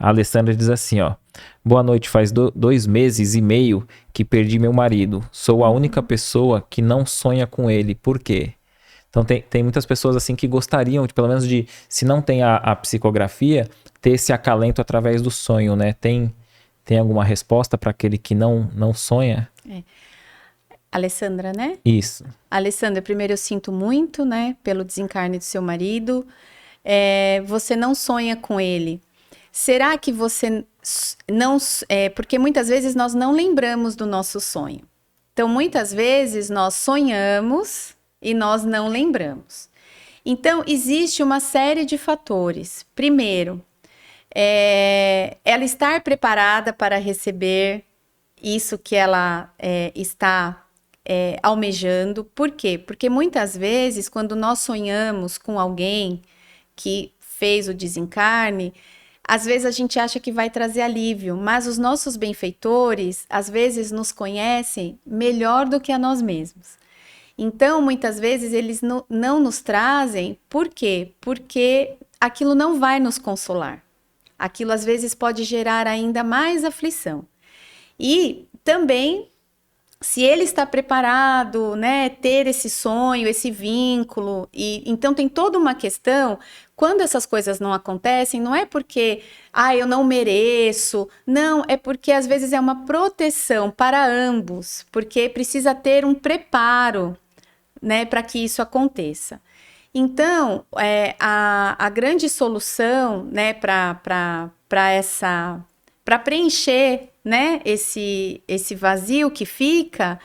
A Alessandra diz assim, ó. Boa noite, faz 2 meses e meio que perdi meu marido. Sou a única pessoa que não sonha com ele. Por quê? Então tem muitas pessoas assim que gostariam, de, pelo menos de, se não tem a psicografia, ter esse acalento através do sonho, né? Tem alguma resposta para aquele que não sonha? Alessandra, né? Isso. Alessandra, primeiro eu sinto muito, né, pelo desencarne do seu marido. Você não sonha com ele. Será que você não... porque muitas vezes nós não lembramos do nosso sonho. Então, muitas vezes nós sonhamos e nós não lembramos. Então, existe uma série de fatores. Primeiro, ela estar preparada para receber isso que ela está almejando. Por quê? Porque muitas vezes, quando nós sonhamos com alguém que fez o desencarne, às vezes a gente acha que vai trazer alívio, mas os nossos benfeitores, às vezes, nos conhecem melhor do que a nós mesmos. Então, muitas vezes, eles não nos trazem. Por quê? Porque aquilo não vai nos consolar. Aquilo, às vezes, pode gerar ainda mais aflição. E também, se ele está preparado, né, ter esse sonho, esse vínculo, e então tem toda uma questão. Quando essas coisas não acontecem, não é porque, eu não mereço, não, é porque às vezes é uma proteção para ambos, porque precisa ter um preparo, né, para que isso aconteça. Então, a grande solução, né, para preencher, né, esse vazio que fica,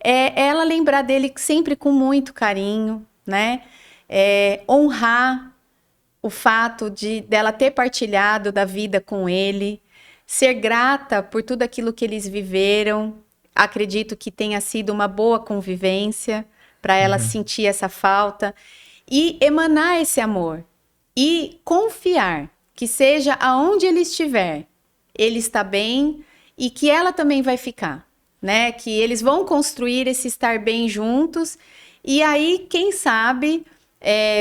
é ela lembrar dele sempre com muito carinho, né, honrar o fato dela ter partilhado da vida com ele, ser grata por tudo aquilo que eles viveram. Acredito que tenha sido uma boa convivência para ela sentir essa falta e emanar esse amor e confiar que seja aonde ele estiver, ele está bem e que ela também vai ficar, né? Que eles vão construir esse estar bem juntos e aí, quem sabe,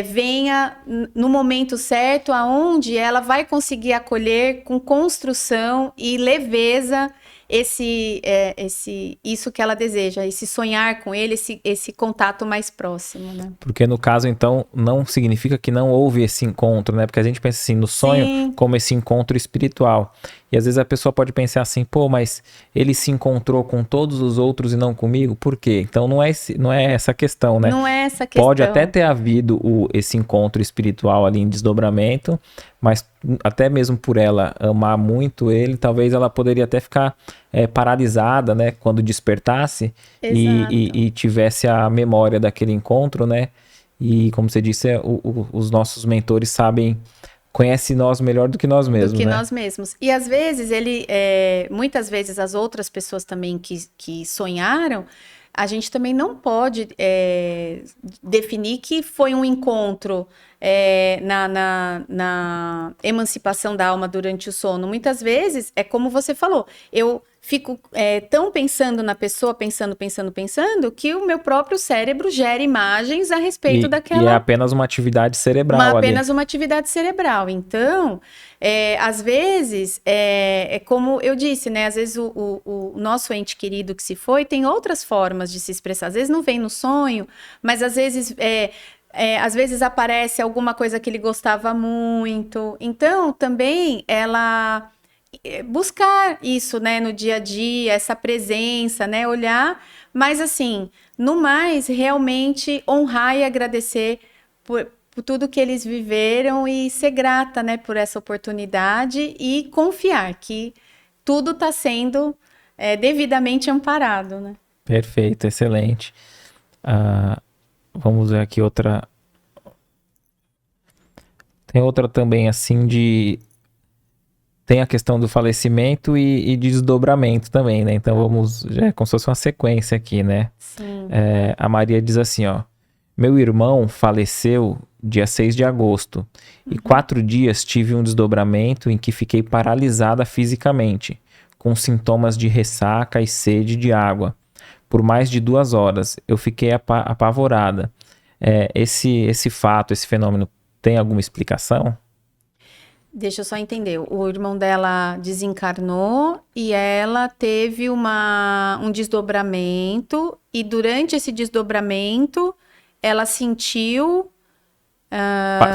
venha no momento certo, aonde ela vai conseguir acolher com construção e leveza isso que ela deseja, esse sonhar com ele, esse contato mais próximo, né? Porque no caso, então, não significa que não houve esse encontro, né? Porque a gente pensa assim no sonho, sim, como esse encontro espiritual. E às vezes a pessoa pode pensar assim, pô, mas ele se encontrou com todos os outros e não comigo? Por quê? Então não é essa questão, né? Não é essa questão. Pode até ter havido esse encontro espiritual ali em desdobramento, mas até mesmo por ela amar muito ele, talvez ela poderia até ficar paralisada, né? Quando despertasse e tivesse a memória daquele encontro, né? E como você disse, os nossos mentores conhecem nós melhor do que nós mesmos, do que né? nós mesmos. E às vezes muitas vezes as outras pessoas também que sonharam, a gente também não pode definir que foi um encontro na emancipação da alma durante o sono. Muitas vezes, é como você falou, eu fico tão pensando na pessoa, pensando, que o meu próprio cérebro gera imagens a respeito daquela... E é apenas uma atividade cerebral apenas uma atividade cerebral. Então, às vezes, como eu disse, né? Às vezes o nosso ente querido que se foi tem outras formas de se expressar. Às vezes não vem no sonho, mas às vezes aparece alguma coisa que ele gostava muito. Então, também, ela buscar isso, né, no dia a dia, essa presença, né, olhar, mas assim, no mais, realmente honrar e agradecer por tudo que eles viveram e ser grata, né, por essa oportunidade e confiar que tudo está sendo devidamente amparado, né? Perfeito, excelente. Vamos ver aqui outra. Tem outra também, assim, tem a questão do falecimento e desdobramento também, né? Então já é como se fosse uma sequência aqui, né? Sim. A Maria diz assim, ó. Meu irmão faleceu dia 6 de agosto e 4 dias tive um desdobramento em que fiquei paralisada fisicamente, com sintomas de ressaca e sede de água. Por mais de 2 horas, eu fiquei apavorada. Esse fato, esse fenômeno, tem alguma explicação? Deixa eu só entender. O irmão dela desencarnou e ela teve um desdobramento. E durante esse desdobramento, ela sentiu.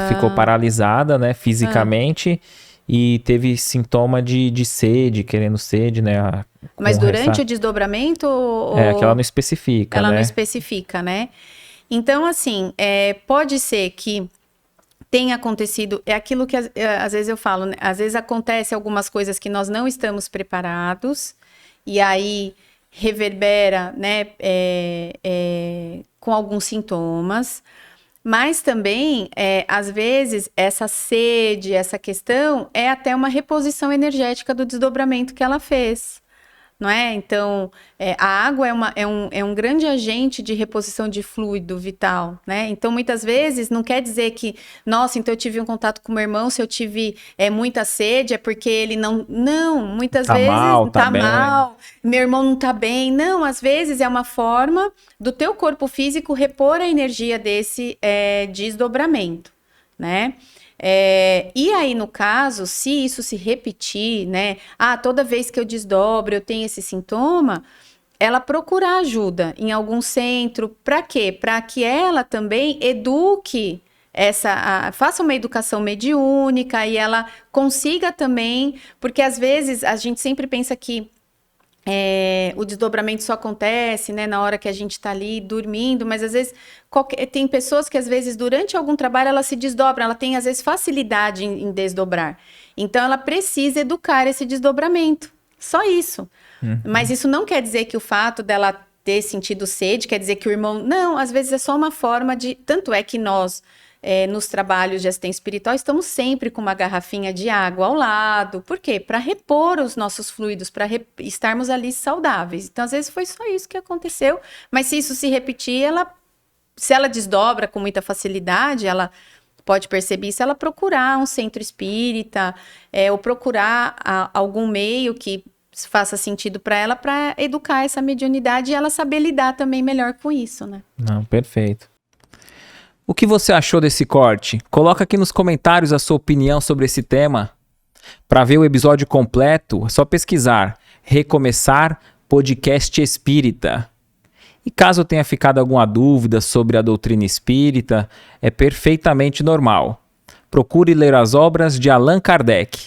Ficou paralisada, né, fisicamente, e teve sintoma de sede, querendo sede, né? Mas durante o desdobramento? Que ela não especifica, ela né? não especifica, né? Então, assim, pode ser que tenha acontecido, é aquilo que às vezes eu falo, né? Às vezes acontece algumas coisas que nós não estamos preparados, e aí reverbera, né, com alguns sintomas, mas também, às vezes, essa sede, essa questão, é até uma reposição energética do desdobramento que ela fez. Não é? Então, a água é um grande agente de reposição de fluido vital, né? Então, muitas vezes, não quer dizer que, nossa, então eu tive um contato com meu irmão, se eu tive muita sede, é porque ele não... Não, muitas vezes tá mal, meu irmão não tá bem. Não, às vezes é uma forma do teu corpo físico repor a energia desse desdobramento, né? E aí, no caso, se isso se repetir, né? Toda vez que eu desdobro, eu tenho esse sintoma, ela procurar ajuda em algum centro. Para quê? Para que ela também eduque faça uma educação mediúnica e ela consiga também, porque às vezes a gente sempre pensa que o desdobramento só acontece, né, na hora que a gente está ali dormindo, mas às vezes tem pessoas que às vezes durante algum trabalho ela se desdobra, ela tem às vezes facilidade em desdobrar. Então ela precisa educar esse desdobramento. Só isso. Mas isso não quer dizer que o fato dela ter sentido sede, quer dizer que o irmão... Não, às vezes é só uma forma de... Tanto é que nós... nos trabalhos de assistência espiritual, estamos sempre com uma garrafinha de água ao lado. Por quê? Para repor os nossos fluidos, para estarmos ali saudáveis. Então, às vezes, foi só isso que aconteceu. Mas se isso se repetir, se ela desdobra com muita facilidade, ela pode perceber isso, ela procurar um centro espírita, ou procurar algum meio que faça sentido para ela, para educar essa mediunidade e ela saber lidar também melhor com isso, né? Não, perfeito. O que você achou desse corte? Coloca aqui nos comentários a sua opinião sobre esse tema. Para ver o episódio completo, é só pesquisar Recomeçar Podcast Espírita. E caso tenha ficado alguma dúvida sobre a doutrina espírita, é perfeitamente normal. Procure ler as obras de Allan Kardec.